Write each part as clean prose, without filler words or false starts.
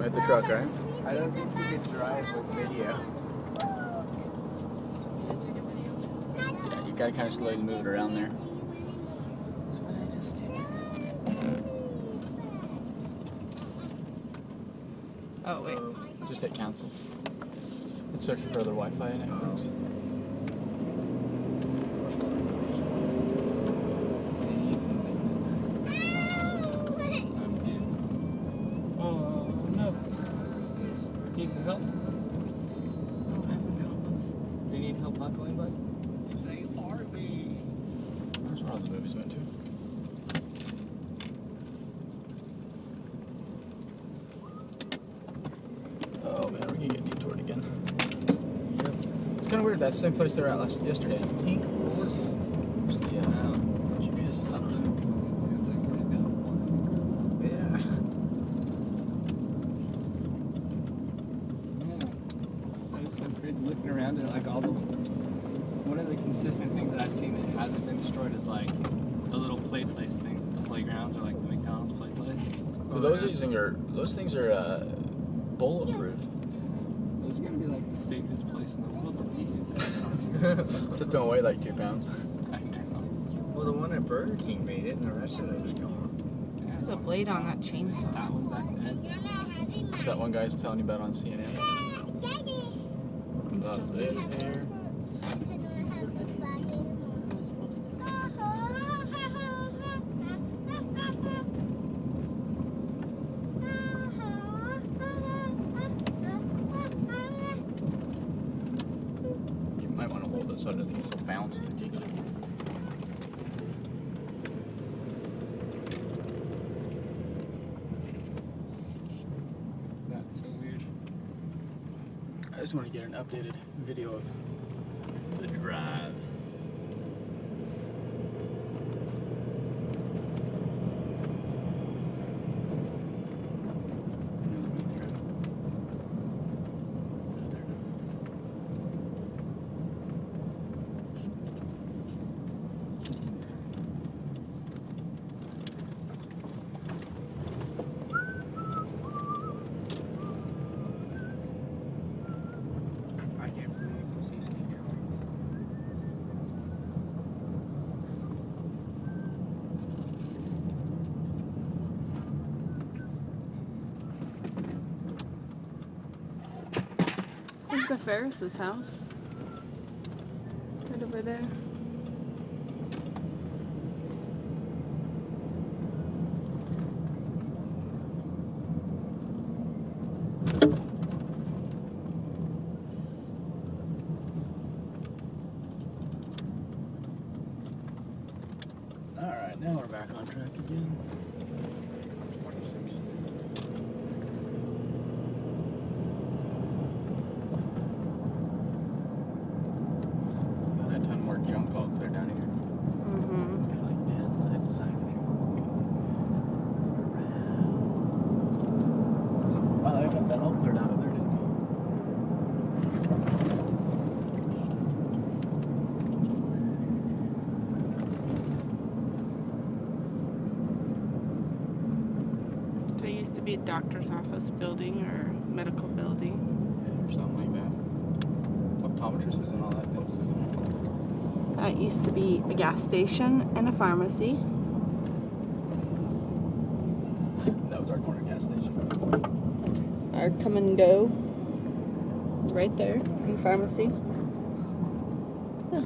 At the truck, right? I don't think you can drive with video. Yeah, you gotta kind of slowly move it around there. What did I just do this? Oh, wait. Just hit cancel. It's searching for other Wi-Fi networks. Need some help? Oh, heaven help us. Do you need help buckling, bud? That's where all the movies went to. Oh man, we're gonna get detoured again. It's kind of weird. That's the same place they were at yesterday. It's a pink board. Where's the GPS is on? It's like right down the corner. Yeah. I was so crazy looking around and like all the. One of the consistent things that I've seen that hasn't been destroyed is like the little play place things at the playgrounds or like the McDonald's play place. Well, those things are bulletproof. It's gonna be like the safest place in the world to be. Except don't weigh like 2 pounds. I know. Well, the one at Burger King made it, and the rest of it was gone. There's a blade on that chainsaw. That one back then. It's that one guy's telling you about on CNN. I'm still This video. here. You might want to hold it so it doesn't get so bouncy and jiggly. That's so weird. I just want to get an updated video of the drive. I can't believe you can see Steve Jones. Where's the Ferris's house? Right over there. Alright, now we're back on track again. 26. Got a ton more junk all clear down here. Mm-hmm. Kind of like that, side to side if you want. Oh, they got that all cleared out of there, didn't There used to be a doctor's office building or medical building. they? Yeah, or something like that. Optometrist was in all that things, wasn't it? That used to be a gas station and a pharmacy. That was our corner gas station. Our come and go. Right there in pharmacy. Yeah.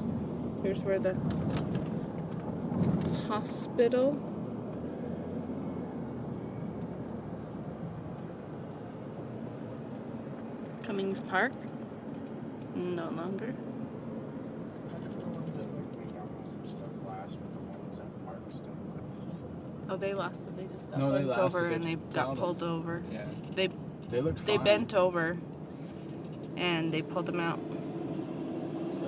Here's where the hospital. Cummings Park. No longer. The ones that like McDonald's and stuff last, but the ones at Park still left. Oh, they lasted. They just got No, they bent lasted. over They and they fell got down. pulled over. Yeah. They looked fine. They bent over and they pulled them out. So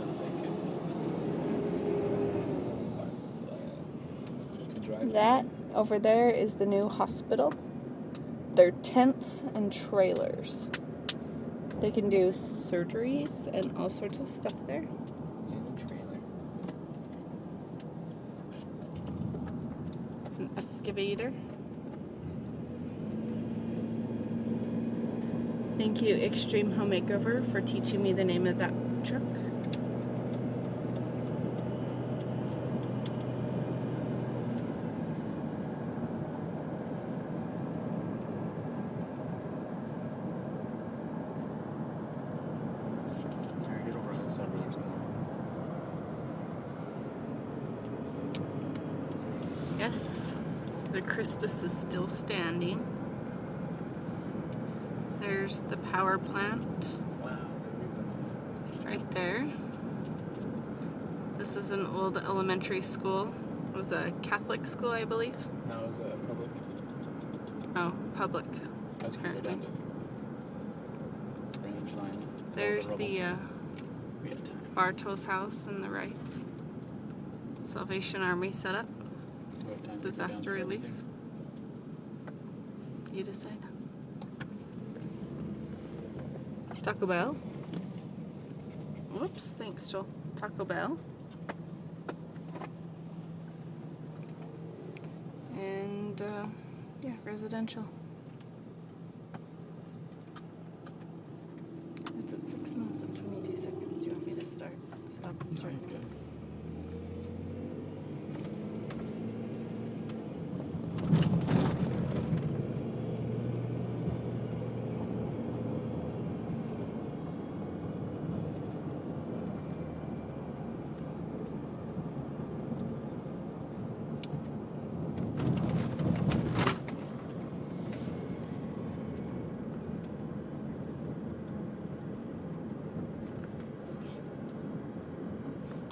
they could drive. That over there is the new hospital. They're tents and trailers. They can do surgeries and all sorts of stuff there. In the trailer. An excavator. Thank you, Extreme Home Makeover, for teaching me the name of that truck. Alright, get over on that side where there's more. Yes, the Christus is still standing. There's the power plant Wow. right there. This is an old elementary school. It was a Catholic school, I believe. That was a public. Oh, public. That's gonna go down to range line. There's the We got time. Bartow's house in the right. Salvation Army setup. We have time to go down Disaster through relief. everything. You decide. Taco Bell. Whoops, thanks, Joel. Taco Bell. And, yeah, residential. It's at 6 minutes and 22 seconds. Do you want me to stop and start? Good.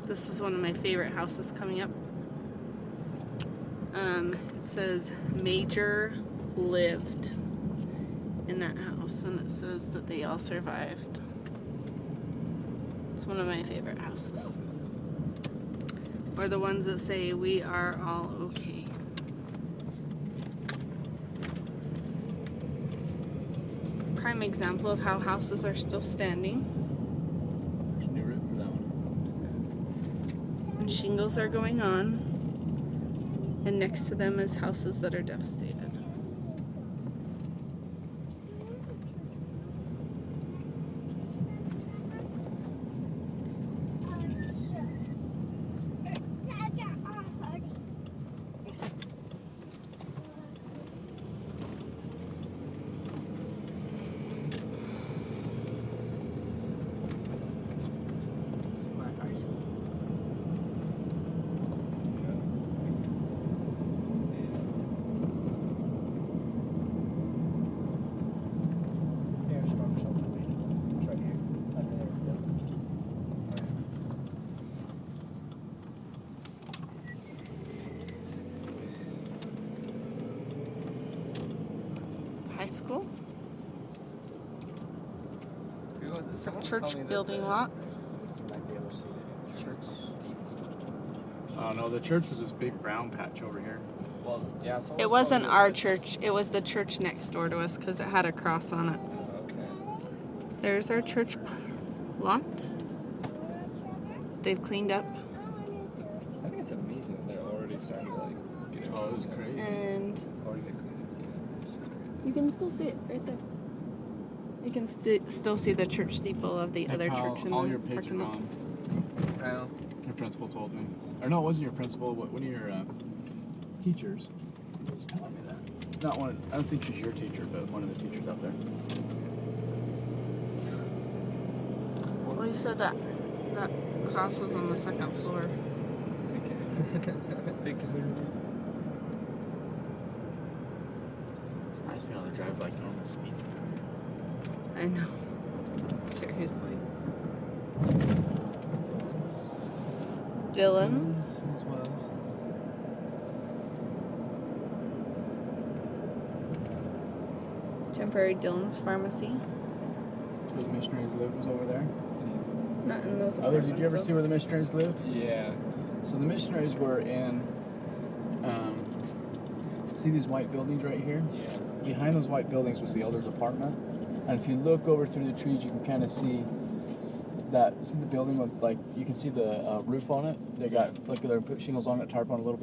This is one of my favorite houses coming up. It says Major lived in that house, and it says that they all survived. It's one of my favorite houses. Or the ones that say we are all okay. Prime example of how houses are still standing. There's a new roof for that one. And shingles are going on, and next to them is houses that are devastated. Black high school. There's storm shelter meeting. It's right here. Under there. High school, Who was it? Someone church told me that building the lot. You might be able to see it. Church steep. Oh no, the church was this big brown patch over here. Well, yeah. someone It told wasn't me our this- church, it was the church next door to us because it had a cross on it. Oh, okay. There's our church lot. They've cleaned up, I think it's amazing that they're already starting to like get it. Oh, it was great. and Already get cleaned up. Yeah, it's great. you can still see it right there. You can still see the church steeple of the Hey, other pal, church in all the your pigs are parking lot. gone. Well, Your principal told me. Or no, it wasn't your principal. One of your teachers was telling me that. Not one. I don't think she's your teacher, but one of the teachers out there. Well, you said that class was on the second floor. big It's nice being able to drive like normal speeds through. I know. Seriously. Dylan's. As well as. Temporary Dylan's Pharmacy. Where the missionaries lived was over there. Not in those Other, did you ever apartments, see where the missionaries lived? Yeah. So the missionaries were in. See these white buildings right here? Yeah. Behind those white buildings was the elder's apartment, and if you look over through the trees, you can kind of see that. See the building with like you can see the roof on it. They got like they're put shingles on it, tarp on it a little bit.